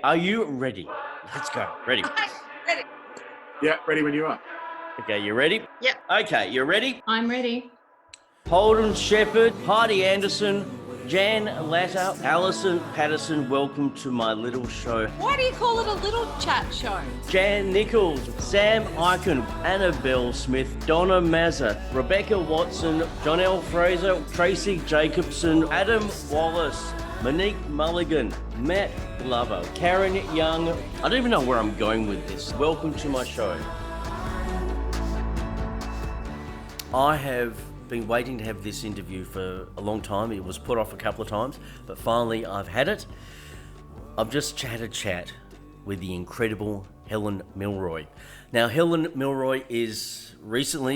Are you ready? Let's go. Ready? Ready. Yeah, ready when you are. Okay, you ready? Yep. Okay, you ready? I'm ready. Holden Shepherd, Heidi Anderson, Jan Latter, Alison Patterson, welcome to my little show. Why do you call it a little chat show? Jan Nichols, Sam Eichen, Annabelle Smith, Donna Mazza, Rebecca Watson, Jonelle Fraser, Tracy Jacobson, Adam Wallace, Monique Mulligan, Matt Glover, Karen Young. I don't even know where I'm going with this. Welcome to my show. I have been waiting to have this interview for a long time. It was put off a couple of times, but finally I've had it. I've just had a chat with the incredible Helen Milroy. Now, Helen Milroy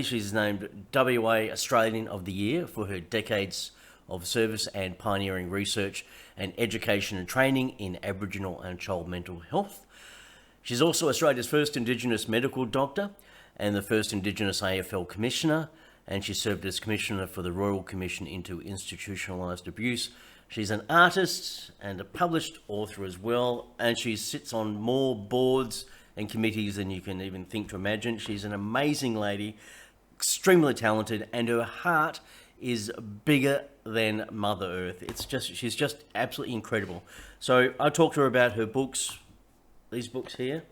she's named WA Australian of the Year for her decades of service and pioneering research and education and training in Aboriginal and child mental health. She's also Australia's first Indigenous medical doctor and the first Indigenous AFL Commissioner, and she served as Commissioner for the Royal Commission into Institutionalised Abuse. She's an artist and a published author as well, and she sits on more boards and committees than you can even think to imagine. She's an amazing lady, extremely talented, and her heart is bigger than Mother Earth. She's just absolutely incredible. So I talked to her about her books, these books here,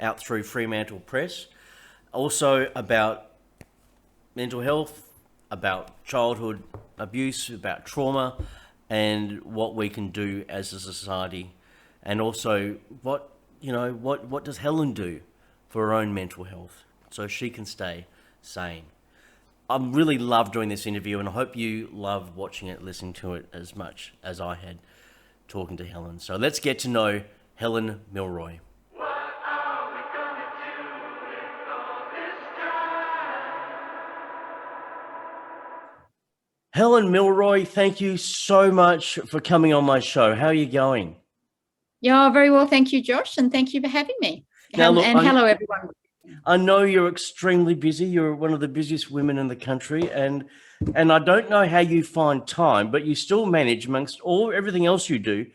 out through Fremantle Press, also about mental health, about childhood abuse, about trauma, and what we can do as a society, and also what does Helen do for her own mental health so she can stay sane. I really loved doing this interview, and I hope you loved watching it, listening to it as much as I had talking to Helen. So let's get to know Helen Milroy. Helen Milroy, thank you so much for coming on my show. How are you going? Yeah, very well. Thank you, Josh. And thank you for having me. Hello, everyone. I know you're extremely busy. You're one of the busiest women in the country. And I don't know how you find time, but you still manage amongst everything else you do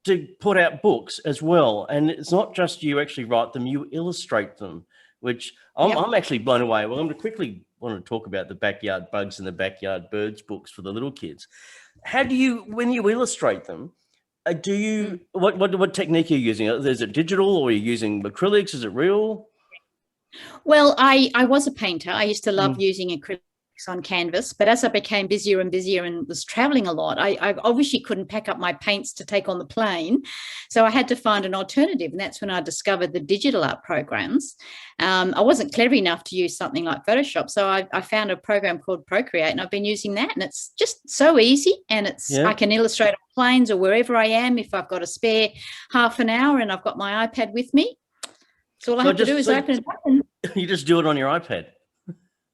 to put out books as well. And it's not just you actually write them, you illustrate them, which I'm actually blown away. Well, I'm going to quickly want to talk about the backyard bugs and the backyard birds books for the little kids. How do you, when you illustrate them, what technique are you using? Is it digital, or are you using acrylics? Is it real? Well, I was a painter. I used to love using acrylics on canvas, but as I became busier and busier and was traveling a lot, I obviously couldn't pack up my paints to take on the plane. So I had to find an alternative, and that's when I discovered the digital art programs. I wasn't clever enough to use something like Photoshop, so I found a program called Procreate, and I've been using that, and it's just so easy, and I can illustrate on planes or wherever I am if I've got a spare half an hour and I've got my iPad with me. So all I have to do is open it up. And you just do it on your iPad?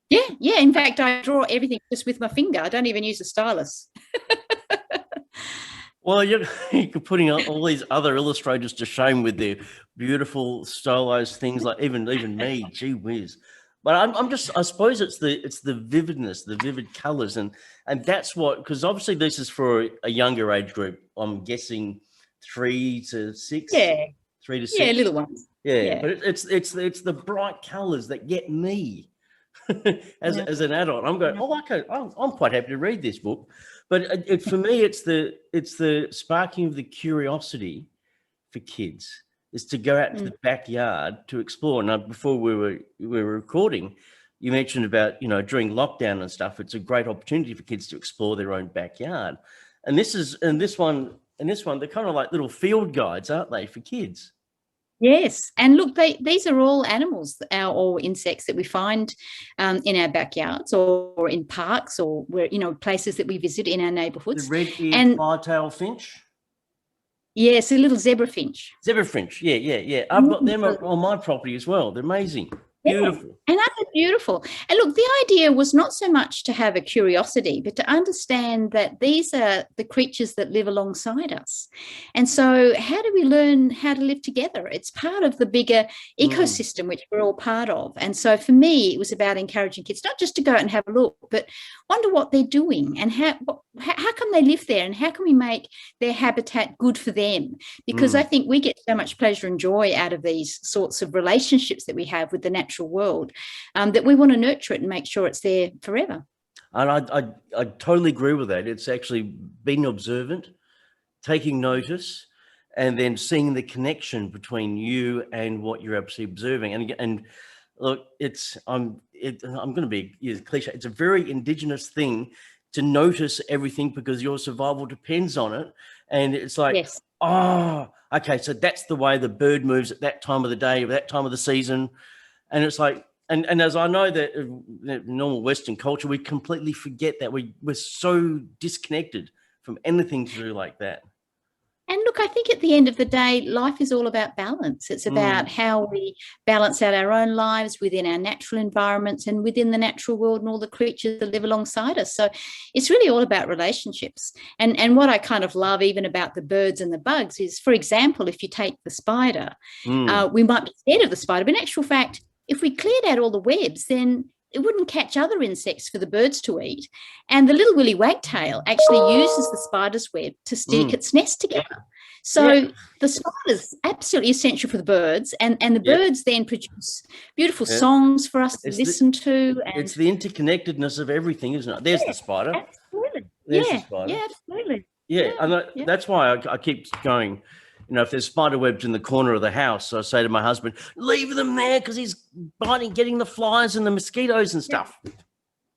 Yeah. In fact, I draw everything just with my finger. I don't even use a stylus. Well, you're putting all these other illustrators to shame with their beautiful stylized things, like even me, gee whiz. But I suppose it's the vividness, the vivid colours, and that's what, because obviously this is for a younger age group. I'm guessing 3 to 6. Yeah. 3 to 6. Yeah, little ones. Yeah. But it's the bright colours that get me. as an adult, I'm going, I'm quite happy to read this book, but for me, it's the sparking of the curiosity for kids is to go out to the backyard to explore. Now, before we were recording, you mentioned about during lockdown and stuff, it's a great opportunity for kids to explore their own backyard, and this one they're kind of like little field guides, aren't they, for kids? Yes, and look, these are all animals or insects that we find in our backyards or in parks or where places that we visit in our neighbourhoods. The red-eared fly-tail finch. Yes, a little zebra finch. Zebra finch, yeah. I've got them on my property as well. They're amazing, beautiful. And beautiful. And look, the idea was not so much to have a curiosity, but to understand that these are the creatures that live alongside us. And so how do we learn how to live together? It's part of the bigger ecosystem, which we're all part of. And so for me, it was about encouraging kids not just to go out and have a look, but wonder what they're doing and how come they live there, and how can we make their habitat good for them? Because I think we get so much pleasure and joy out of these sorts of relationships that we have with the natural world, that we want to nurture it and make sure it's there forever. And I totally agree with that. It's actually being observant, taking notice, and then seeing the connection between you and what you're actually observing. And look, I'm going to be cliche. It's a very Indigenous thing to notice everything because your survival depends on it. And it's like, yes. Oh, okay, so that's the way the bird moves at that time of the day, or that time of the season. And it's like, and as I know that normal Western culture, we completely forget that we're so disconnected from anything to do like that. And look, I think at the end of the day, life is all about balance. It's about how we balance out our own lives within our natural environments and within the natural world and all the creatures that live alongside us. So it's really all about relationships. And what I kind of love even about the birds and the bugs is, for example, if you take the spider, we might be scared of the spider, but in actual fact, if we cleared out all the webs, then it wouldn't catch other insects for the birds to eat. And the little willy wagtail actually uses the spider's web to stick its nest together. So the spider's absolutely essential for the birds, and the birds then produce beautiful songs for us to listen to. And it's the interconnectedness of everything, isn't it? There's the spider. Absolutely. There's the spider. Yeah, absolutely. Yeah, and that's why I keep going. You know, if there's spider webs in the corner of the house, I say to my husband, leave them there because he's getting the flies and the mosquitoes and stuff.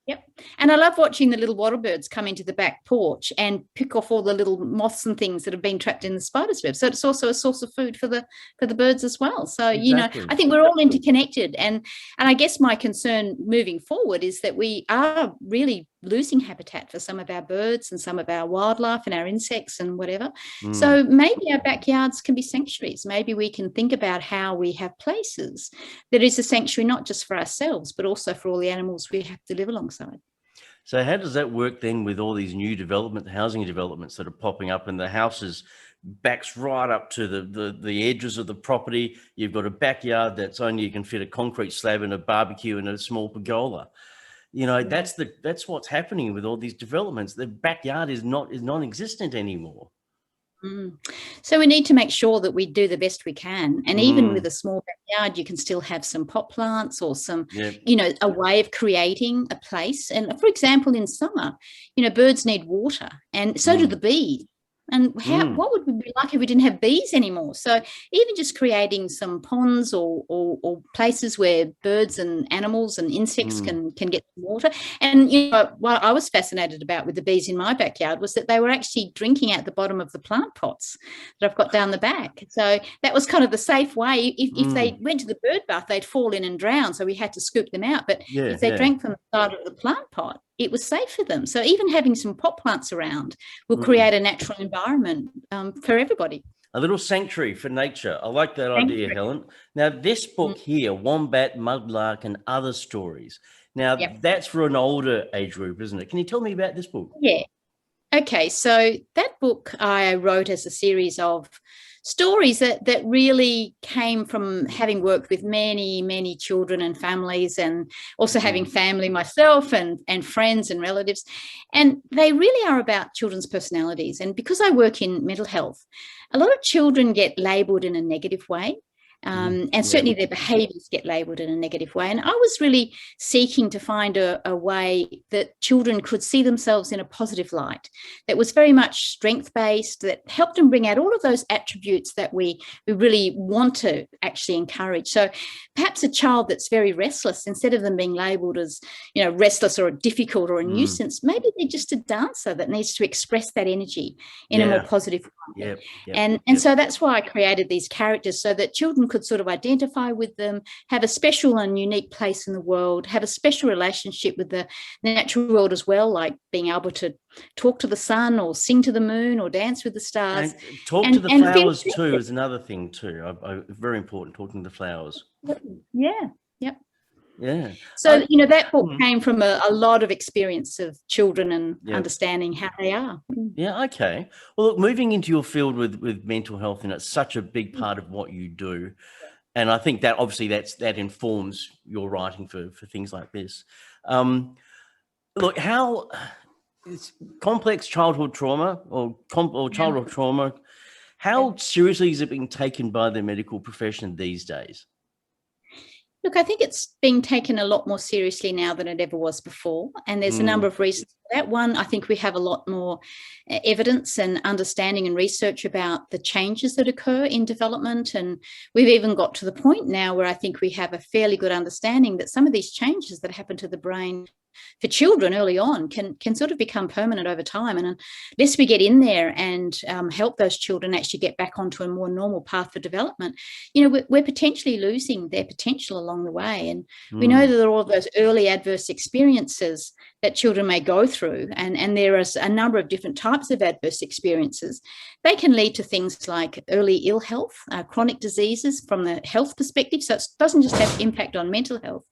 Yep. And I love watching the little wattlebirds come into the back porch and pick off all the little moths and things that have been trapped in the spider's web. So it's also a source of food for the birds as well. So, Exactly. you know, I think we're all interconnected. And I guess my concern moving forward is that we are really losing habitat for some of our birds and some of our wildlife and our insects and whatever. So maybe our backyards can be sanctuaries. Maybe we can think about how we have places that is a sanctuary, not just for ourselves, but also for all the animals we have to live alongside. So how does that work then with all these new housing developments that are popping up, and the houses backs right up to the edges of the property? You've got a backyard that's only you can fit a concrete slab and a barbecue and a small pergola. You know, that's what's happening with all these developments. The backyard is non-existent anymore. So we need to make sure that we do the best we can. And even with a small backyard, you can still have some pot plants or some, you know, a way of creating a place. And for example, in summer, you know, birds need water, and so do the bees. And what would we be like if we didn't have bees anymore? So even just creating some ponds or places where birds and animals and insects can get water. And, you know, what I was fascinated about with the bees in my backyard was that they were actually drinking out the bottom of the plant pots that I've got down the back. So that was kind of the safe way. If they went to the bird bath, they'd fall in and drown. So we had to scoop them out. But if they drank from the side of the plant pot, it was safe for them. So even having some pot plants around will create a natural environment for everybody. A little sanctuary for nature. I like that idea, Helen. Now, this book here, Wombat Mud Luck and Other Stories. Now, that's for an older age group, isn't it? Can you tell me about this book? Yeah. Okay, so that book I wrote as a series of stories that really came from having worked with many, many children and families, and also having family myself and friends and relatives. And they really are about children's personalities. And because I work in mental health, a lot of children get labelled in a negative way. And certainly their behaviours get labelled in a negative way. And I was really seeking to find a way that children could see themselves in a positive light, that was very much strength-based, that helped them bring out all of those attributes that we really want to actually encourage. So perhaps a child that's very restless, instead of them being labelled as, you know, restless or difficult or a nuisance, maybe they're just a dancer that needs to express that energy in a more positive way. And so that's why I created these characters, so that children could sort of identify with them, have a special and unique place in the world, have a special relationship with the natural world as well, like being able to talk to the sun or sing to the moon or dance with the stars. And talk to the flowers too is another thing too. Very important, talking to the flowers. Yeah, yep. Yeah. So, you know, that book came from a lot of experience of children and Yep. understanding how they are. Yeah, okay. Well, look, moving into your field with mental health, and it's such a big part of what you do. And I think that obviously that informs your writing for things like this. Look, how it's complex childhood trauma or childhood trauma, how seriously is it being taken by the medical profession these days? Look, I think it's being taken a lot more seriously now than it ever was before. And there's a number of reasons for that. One, I think we have a lot more evidence and understanding and research about the changes that occur in development. And we've even got to the point now where I think we have a fairly good understanding that some of these changes that happen to the brain for children early on can sort of become permanent over time. And unless we get in there and help those children actually get back onto a more normal path for development, you know, we're potentially losing their potential along the way. And we know that there are all those early adverse experiences that children may go through, and there is a number of different types of adverse experiences. They can lead to things like early ill health, chronic diseases from the health perspective. So it doesn't just have impact on mental health,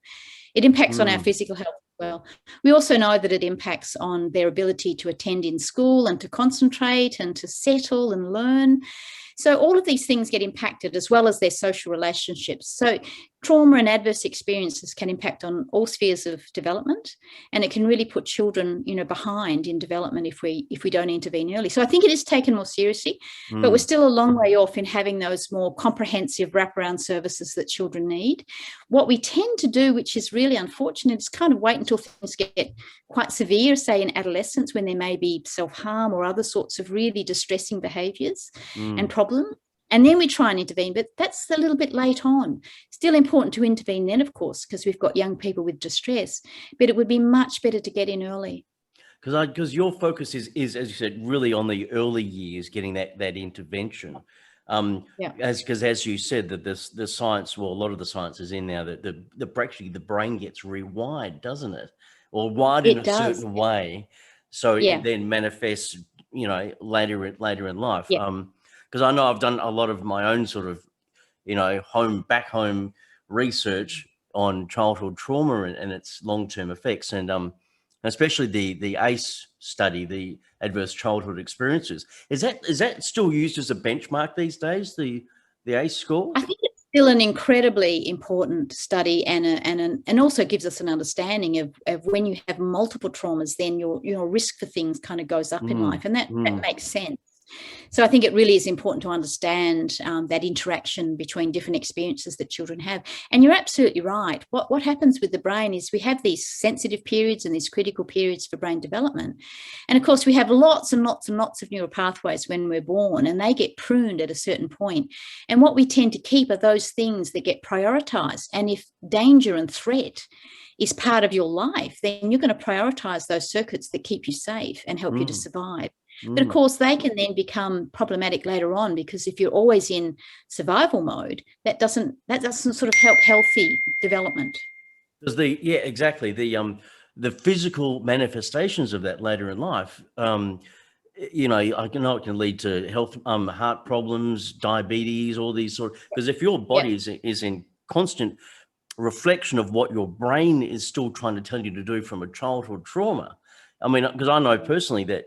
it impacts on our physical health as well. We also know that it impacts on their ability to attend in school and to concentrate and to settle and learn. So all of these things get impacted, as well as their social relationships. So trauma and adverse experiences can impact on all spheres of development, and it can really put children, you know, behind in development if we don't intervene early. So I think it is taken more seriously, but we're still a long way off in having those more comprehensive wraparound services that children need. What we tend to do, which is really unfortunate, is kind of wait until things get quite severe, say in adolescence, when there may be self-harm or other sorts of really distressing behaviours and problems. And then we try and intervene, but that's a little bit late on. Still important to intervene then, of course, because we've got young people with distress, but it would be much better to get in early. Because your focus is, as you said, really on the early years, getting that intervention. As you said, that the science, well, a lot of the science is in now that actually the brain gets rewired, doesn't it? Or wired in a certain way, so it then manifests, you know, later in life. Because I know I've done a lot of my own sort of, you know, back home research on childhood trauma and its long-term effects, and especially the ACE study, the adverse childhood experiences. Is that still used as a benchmark these days, the ACE score? I think it's still an incredibly important study, and also gives us an understanding of when you have multiple traumas, then your risk for things kind of goes up in life, and that makes sense. So I think it really is important to understand that interaction between different experiences that children have. And you're absolutely right. What happens with the brain is we have these sensitive periods and these critical periods for brain development. And of course, we have lots and lots and lots of neural pathways when we're born, and they get pruned at a certain point. And what we tend to keep are those things that get prioritized. And if danger and threat is part of your life, then you're going to prioritize those circuits that keep you safe and help you to survive. But of course, they can then become problematic later on, because if you're always in survival mode, that doesn't sort of help healthy development. Because exactly the physical manifestations of that later in life, you know, I know it can lead to health, heart problems, diabetes, all these sort. Because if your body is in constant reflection of what your brain is still trying to tell you to do from a childhood trauma. I mean, because I know personally that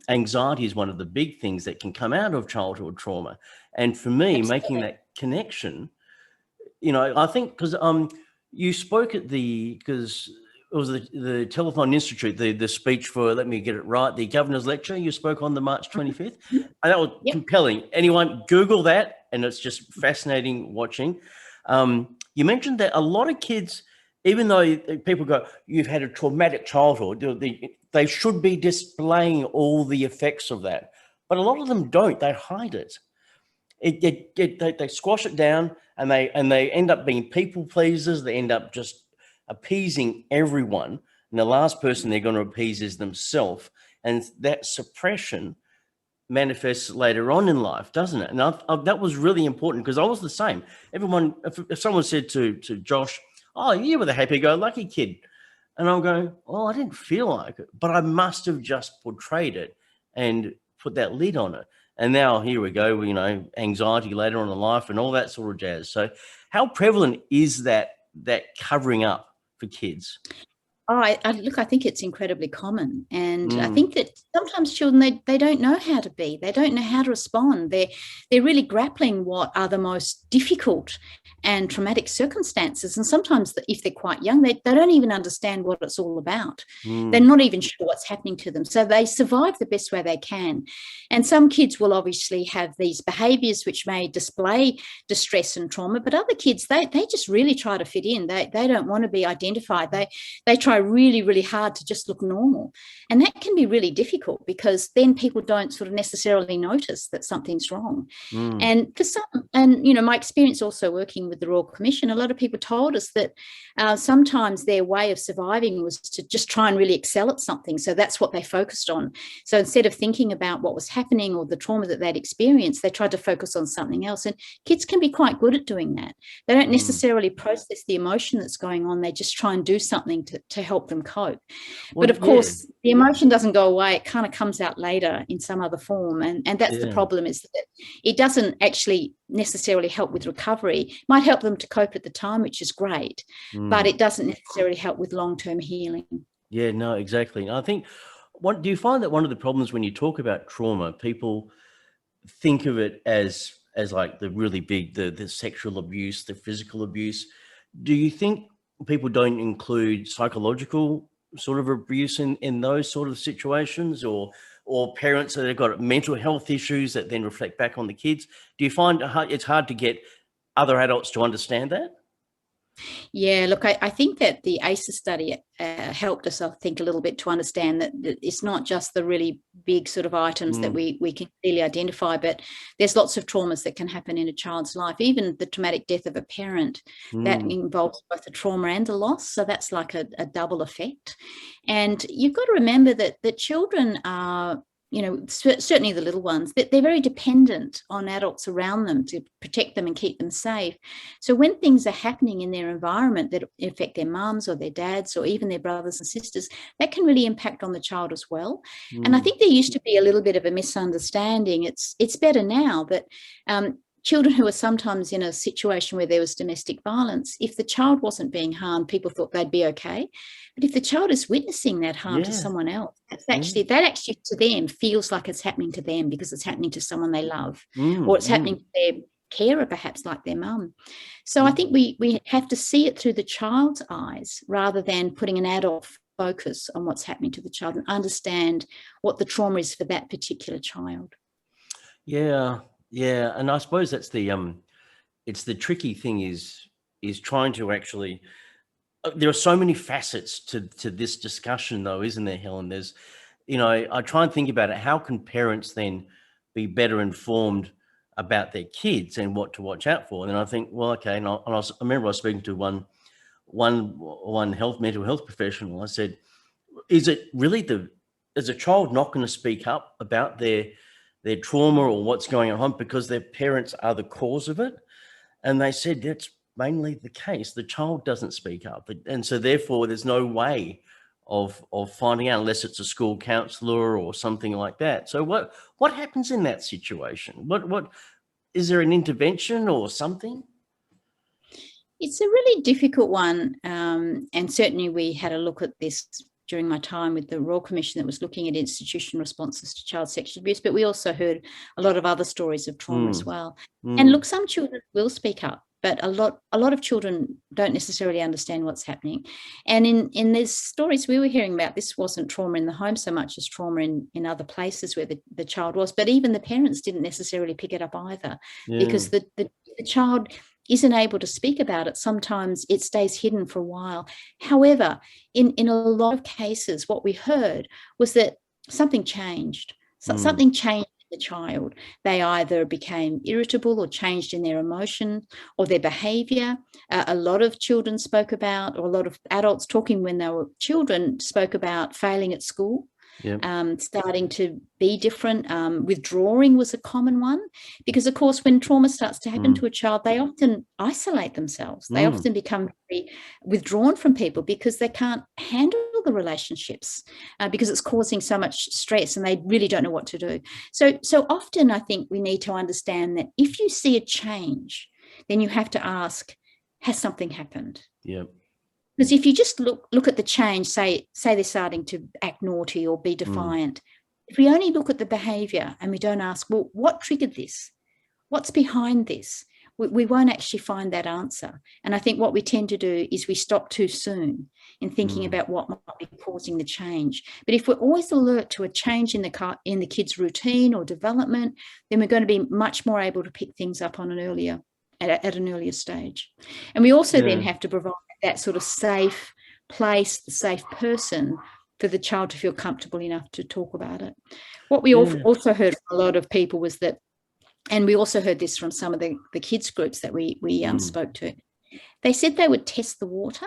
anxiety is one of the big things that can come out of childhood trauma. And for me, making that connection, you know, I think because you spoke at because it was the Telethon Institute, the speech for, let me get it right, the governor's lecture you spoke on the March 25th. And that was compelling. Anyone Google that, and it's just fascinating watching. You mentioned that a lot of kids, even though people go, you've had a traumatic childhood, they should be displaying all the effects of that. But a lot of them don't. They hide it. They squash it down, and they end up being people pleasers. They end up just appeasing everyone. And the last person they're going to appease is themselves. And that suppression manifests later on in life, doesn't it? And that was really important, because I was the same. Everyone, if someone said to Josh, "Oh, you were the happy-go-lucky kid," and I'm going, "Oh, I didn't feel like it, but I must have just portrayed it and put that lid on it." And now here we go, you know, anxiety later on in life and all that sort of jazz. So how prevalent is that that covering up for kids? Oh, I think it's incredibly common. And I think that sometimes children, they don't know how to be. They don't know how to respond. They're really grappling what are the most difficult and traumatic circumstances. And sometimes if they're quite young, they don't even understand what it's all about. They're not even sure what's happening to them. So they survive the best way they can. And some kids will obviously have these behaviours which may display distress and trauma, but other kids, they just really try to fit in. They don't want to be identified. They try really, really hard to just look normal. And that can be really difficult because then people don't sort of necessarily notice that something's wrong. And for some, and, you know, my experience also working with the Royal Commission, a lot of people told us that sometimes their way of surviving was to just try and really excel at something. So that's what they focused on. So instead of thinking about what was happening or the trauma that they'd experienced, they tried to focus on something else. And kids can be quite good at doing that. They don't necessarily process the emotion that's going on. They just try and do something to help them cope. Well, but of course, the emotion doesn't go away. It kind of comes out later in some other form. And that's the problem, is that it doesn't actually necessarily help with recovery. It might help them to cope at the time, which is great, but it doesn't necessarily help with long-term healing. Yeah, no, exactly. I think, do you find that one of the problems when you talk about trauma, people think of it as like the really big, the sexual abuse, the physical abuse? Do you think people don't include psychological sort of abuse in those sort of situations, or parents that have got mental health issues that then reflect back on the kids? Do you find it's hard to get other adults to understand that? Yeah, look, I think that the ACEs study helped us, I think, a little bit to understand that it's not just the really big sort of items that we can clearly identify, but there's lots of traumas that can happen in a child's life. Even the traumatic death of a parent, that involves both the trauma and the loss. So that's like a double effect. And you've got to remember that children are, you know, certainly the little ones, that they're very dependent on adults around them to protect them and keep them safe. So when things are happening in their environment that affect their mums or their dads or even their brothers and sisters, that can really impact on the child as well. And I think there used to be a little bit of a misunderstanding. It's better now that children who are sometimes in a situation where there was domestic violence, if the child wasn't being harmed, people thought they'd be okay. But if the child is witnessing that harm to someone else, that actually to them feels like it's happening to them because it's happening to someone they love, or it's happening to their carer, perhaps like their mum. So I think we have to see it through the child's eyes rather than putting an adult focus on what's happening to the child, and understand what the trauma is for that particular child. Yeah, and I suppose that's it's the tricky thing is trying to actually. There are so many facets to this discussion, though, isn't there, Helen? There's, you know, I try and think about it. How can parents then be better informed about their kids and what to watch out for? And I think, well, okay. And I remember I was speaking to one mental health professional. I said, is it really is a child not going to speak up about their trauma or what's going on because their parents are the cause of it? And they said that's mainly the case. The child doesn't speak up, and so therefore there's no way of finding out unless it's a school counselor or something like that. So what happens in that situation? What is there an intervention or something? It's a really difficult one, and certainly we had a look at this during my time with the Royal Commission that was looking at institution responses to child sexual abuse, but we also heard a lot of other stories of trauma as well. And look, some children will speak up, but a lot of children don't necessarily understand what's happening. And in these stories we were hearing about, this wasn't trauma in the home so much as trauma in other places where the child was, but even the parents didn't necessarily pick it up either, because the child isn't able to speak about it. Sometimes it stays hidden for a while. However, in a lot of cases, what we heard was that something changed. Something changed in the child. They either became irritable or changed in their emotion or their behaviour. A lot of children spoke about, or a lot of adults talking when they were children spoke about failing at school. Starting to be different. Withdrawing was a common one, because of course when trauma starts to happen to a child, they often isolate themselves. They often become very withdrawn from people because they can't handle the relationships, because it's causing so much stress and they really don't know what to do. So often I think we need to understand that if you see a change, then you have to ask, has something happened? Yeah. Because if you just look at the change, say they're starting to act naughty or be defiant, if we only look at the behaviour and we don't ask, well, what triggered this? What's behind this? We won't actually find that answer. And I think what we tend to do is we stop too soon in thinking about what might be causing the change. But if we're always alert to a change in the kid's routine or development, then we're going to be much more able to pick things up on at an earlier stage. And we also then have to provide that sort of safe place, the safe person for the child to feel comfortable enough to talk about it. What we also heard from a lot of people was that, and we also heard this from some of the kids groups that we spoke to, they said they would test the water.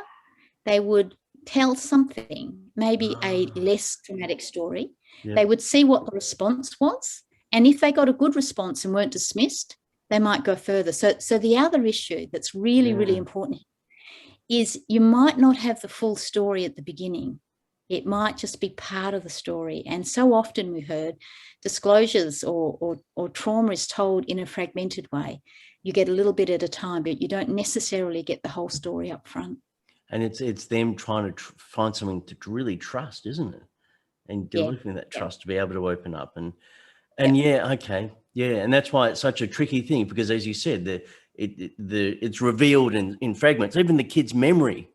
They would tell something, maybe a less dramatic story. Yep. They would see what the response was. And if they got a good response and weren't dismissed, they might go further. So the other issue that's really, really important is you might not have the full story at the beginning. It might just be part of the story. And so often we heard disclosures or trauma is told in a fragmented way. You get a little bit at a time, but you don't necessarily get the whole story up front. And it's them trying to find something to really trust, isn't it? And developing that trust to be able to open up. And and that's why it's such a tricky thing, because as you said, it's revealed in fragments. Even the kid's memory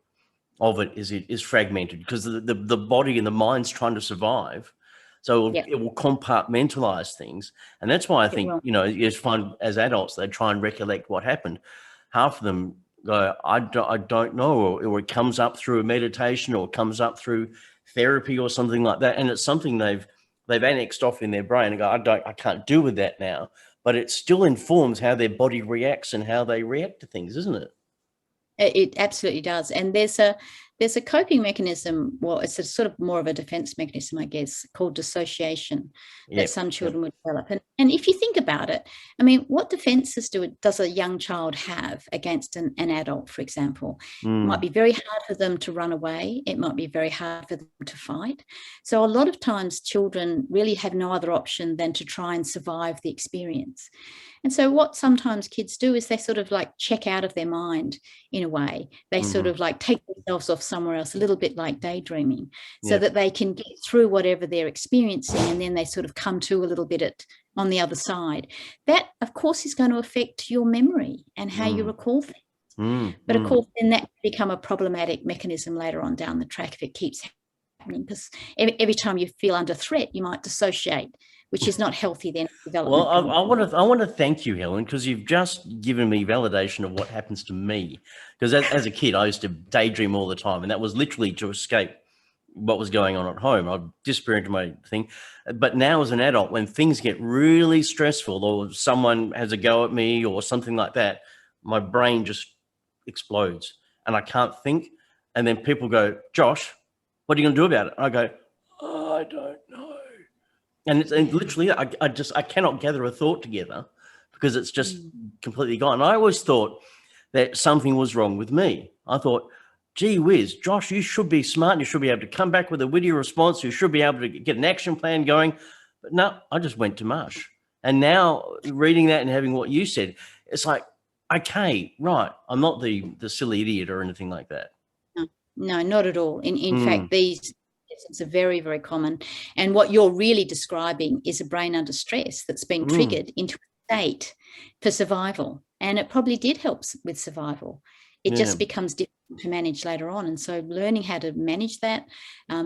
of it is fragmented because the body and the mind's trying to survive. So it will compartmentalize things. And that's why I think, you find as adults, they try and recollect what happened. Half of them go, I don't know, or it comes up through a meditation or it comes up through therapy or something like that. And it's something they've annexed off in their brain and go, I can't deal with that now. But it still informs how their body reacts and how they react to things, isn't it? It absolutely does. And there's a coping mechanism, well, it's a sort of more of a defense mechanism, I guess, called dissociation that some children would develop. And if you think about it, I mean, what defenses does a young child have against an adult, for example? It might be very hard for them to run away. It might be very hard for them to fight. So a lot of times children really have no other option than to try and survive the experience. And so what sometimes kids do is they sort of like check out of their mind in a way. They sort of like take themselves off somewhere else, a little bit like daydreaming, so that they can get through whatever they're experiencing, and then they sort of come to a little bit on the other side. That, of course, is going to affect your memory and how you recall things. But of course, then that can become a problematic mechanism later on down the track if it keeps happening, because every time you feel under threat, you might dissociate, which is not healthy then. Well, I want to thank you, Helen, because you've just given me validation of what happens to me. Because as a kid, I used to daydream all the time, and that was literally to escape what was going on at home. I'd disappear into my thing. But now as an adult, when things get really stressful or someone has a go at me or something like that, my brain just explodes and I can't think. And then people go, Josh, what are you going to do about it? I go, I don't know. And it's literally, I cannot gather a thought together because it's just completely gone. And I always thought that something was wrong with me. I thought, gee whiz, Josh, you should be smart. You should be able to come back with a witty response. You should be able to get an action plan going. But no, I just went to mush. And now reading that and having what you said, it's like, okay, right. I'm not the silly idiot or anything like that. No, not at all. In fact, these are very, very common. And what you're really describing is a brain under stress that's been triggered into a state for survival. And it probably did help with survival. It just becomes difficult to manage later on. And so learning how to manage that,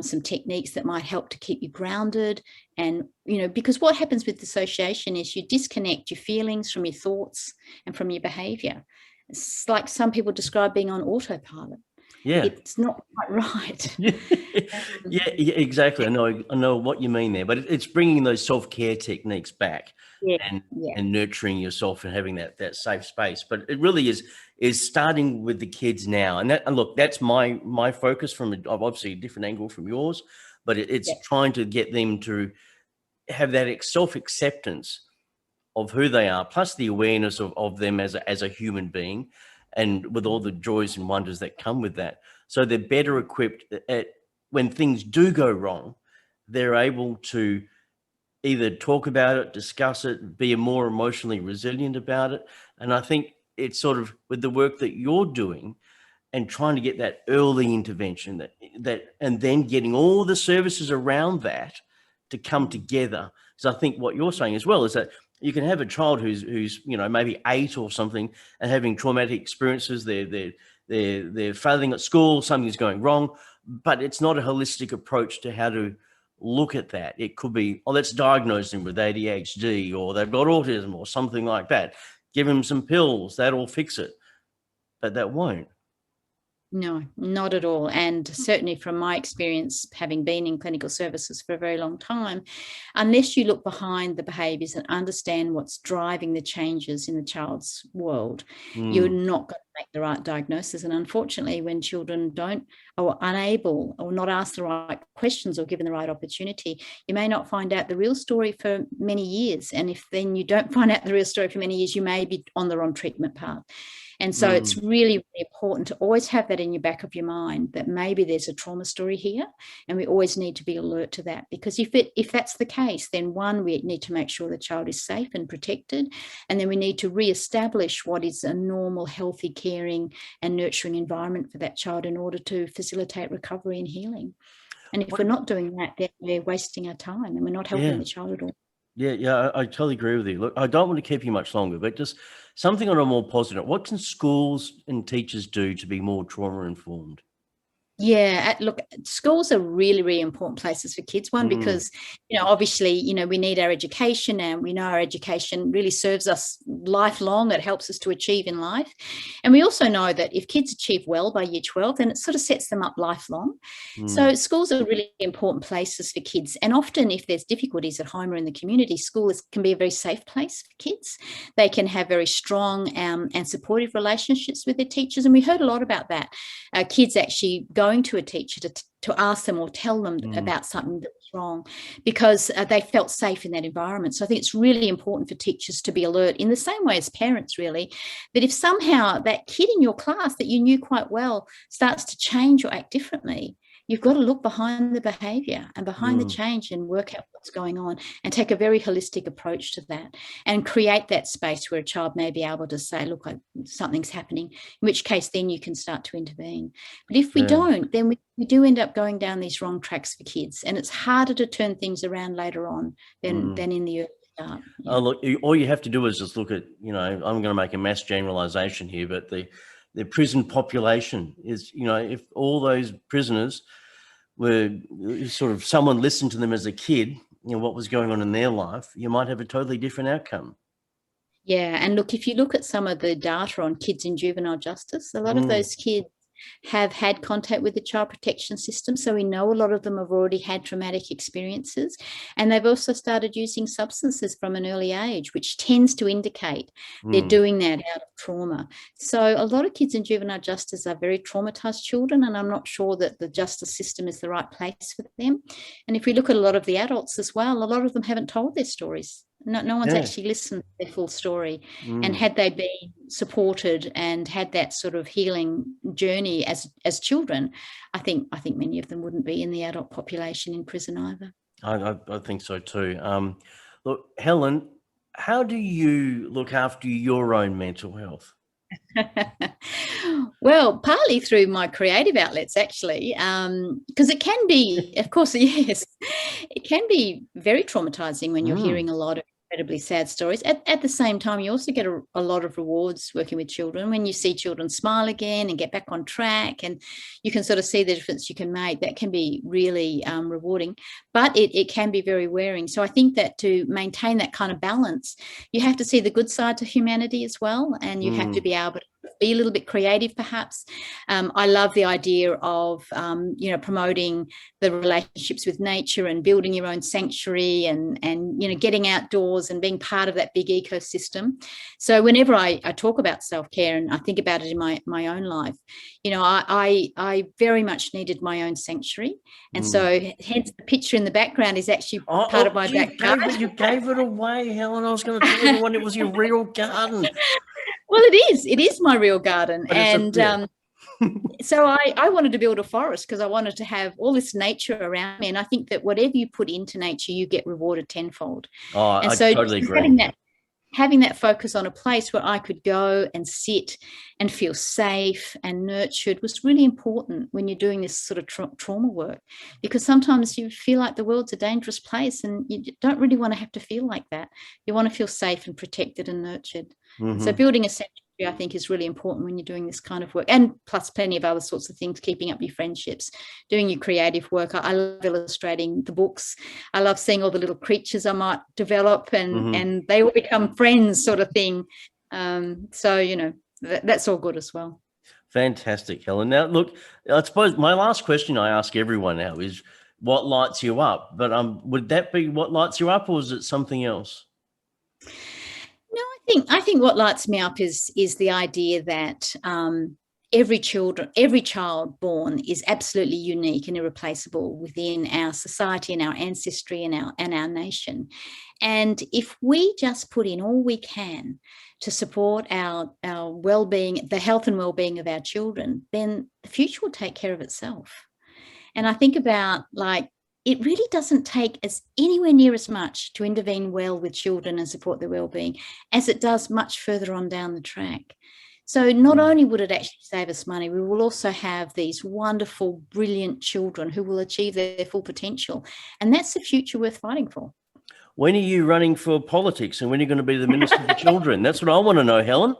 some techniques that might help to keep you grounded. And, because what happens with dissociation is you disconnect your feelings from your thoughts and from your behavior. It's like some people describe being on autopilot. Yeah, it's not quite right. yeah, exactly. I know what you mean there, but it's bringing those self-care techniques back and nurturing yourself and having that safe space. But it really is starting with the kids now, and look, that's my focus from obviously a different angle from yours, but it's trying to get them to have that self-acceptance of who they are, plus the awareness of them as a human being, and with all the joys and wonders that come with that. So they're better equipped when things do go wrong, they're able to either talk about it, discuss it, be more emotionally resilient about it. And I think it's sort of with the work that you're doing and trying to get that early intervention that and then getting all the services around that to come together. So I think what you're saying as well is that you can have a child who's maybe 8 or something and having traumatic experiences. They're failing at school, something's going wrong, but it's not a holistic approach to how to look at that. It could be, let's diagnose them with ADHD, or they've got autism or something like that. Give them some pills, that'll fix it. But that won't. No, not at all. And certainly from my experience, having been in clinical services for a very long time, unless you look behind the behaviours and understand what's driving the changes in the child's world, you're not going to make the right diagnosis. And unfortunately, when children don't or are unable or not asked the right questions or given the right opportunity, you may not find out the real story for many years. And if then you don't find out the real story for many years, you may be on the wrong treatment path. And so it's really, really important to always have that in your back of your mind, that maybe there's a trauma story here, and we always need to be alert to that. Because if that's the case, then one, we need to make sure the child is safe and protected, and then we need to re-establish what is a normal, healthy, caring and nurturing environment for that child in order to facilitate recovery and healing. And if we're not doing that, then we're wasting our time and we're not helping the child at all. Yeah, I totally agree with you. Look, I don't want to keep you much longer, but just something on a more positive. What can schools and teachers do to be more trauma informed? Yeah, look, schools are really, really important places for kids. One, because, obviously, we need our education, and we know our education really serves us lifelong. It helps us to achieve in life. And we also know that if kids achieve well by year 12, then it sort of sets them up lifelong. So schools are really important places for kids. And often if there's difficulties at home or in the community, school can be a very safe place for kids. They can have very strong and supportive relationships with their teachers. And we heard a lot about that. Kids actually going to a teacher to ask them or tell them about something that was wrong, because they felt safe in that environment. So I think it's really important for teachers to be alert, in the same way as parents, really, that if somehow that kid in your class that you knew quite well starts to change or act differently, you've got to look behind the behaviour and behind the change and work out what's going on, and take a very holistic approach to that, and create that space where a child may be able to say, look, something's happening, in which case then you can start to intervene. But if we don't, then we do end up going down these wrong tracks for kids, and it's harder to turn things around later on than in the early start. Oh, look, all you have to do is just look at, I'm going to make a mass generalisation here, but the prison population is, if all those prisoners were sort of, someone listened to them as a kid, what was going on in their life, you might have a totally different outcome. Yeah, and look, if you look at some of the data on kids in juvenile justice, a lot of those kids have had contact with the child protection system. So we know a lot of them have already had traumatic experiences, and they've also started using substances from an early age, which tends to indicate they're doing that out of trauma. So a lot of kids in juvenile justice are very traumatized children, and I'm not sure that the justice system is the right place for them. And if we look at a lot of the adults as well, a lot of them haven't told their stories. No one's actually listened to their full story. And had they been supported and had that sort of healing journey as children, I think many of them wouldn't be in the adult population in prison either. I think so too. Look, Helen, how do you look after your own mental health? Well, partly through my creative outlets, actually, because it can be, of course, yes, it can be very traumatizing when you're hearing a lot of incredibly sad stories. At the same time, you also get a lot of rewards working with children when you see children smile again and get back on track, and you can sort of see the difference you can make. That can be really rewarding, but it can be very wearing. So I think that to maintain that kind of balance, you have to see the good side to humanity as well, and you have to be able to be a little bit creative, perhaps. I love the idea of, promoting the relationships with nature and building your own sanctuary and getting outdoors and being part of that big ecosystem. So whenever I talk about self-care and I think about it in my own life, I very much needed my own sanctuary. And so hence the picture in the background is actually part of my back garden. You gave it away, Helen. I was going to tell everyone it was your real garden. Well, it is my real garden. And so I wanted to build a forest because I wanted to have all this nature around me. And I think that whatever you put into nature, you get rewarded tenfold. Oh, and I so totally agree. having that focus on a place where I could go and sit and feel safe and nurtured was really important when you're doing this sort of trauma work, because sometimes you feel like the world's a dangerous place and you don't really want to have to feel like that. You want to feel safe and protected and nurtured. Mm-hmm. And so building a sanctuary, I think, is really important when you're doing this kind of work, and plus plenty of other sorts of things, keeping up your friendships, doing your creative work. I love illustrating the books. I love seeing all the little creatures I might develop, and they all become friends, sort of thing. So, you know, that's all good as well. Fantastic, Helen. Now, look, I suppose my last question I ask everyone now is, what lights you up? But would that be what lights you up, or is it something else? No, I think what lights me up is the idea that every child born is absolutely unique and irreplaceable within our society and our ancestry and our nation. And if we just put in all we can to support our well-being, the health and well-being of our children, then the future will take care of itself. And I think about, like, it really doesn't take anywhere near as much to intervene well with children and support their well-being as it does much further on down the track. So not only would it actually save us money, we will also have these wonderful, brilliant children who will achieve their full potential. And that's the future worth fighting for. When are you running for politics, and when are you going to be the Minister for Children? That's what I want to know, Helen.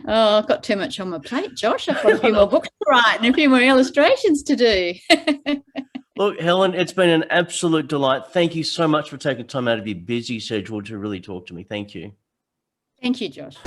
Oh, I've got too much on my plate, Josh. I've got a few more books to write and a few more illustrations to do. Look, Helen, it's been an absolute delight. Thank you so much for taking time out of your busy schedule to really talk to me. Thank you. Thank you, Josh.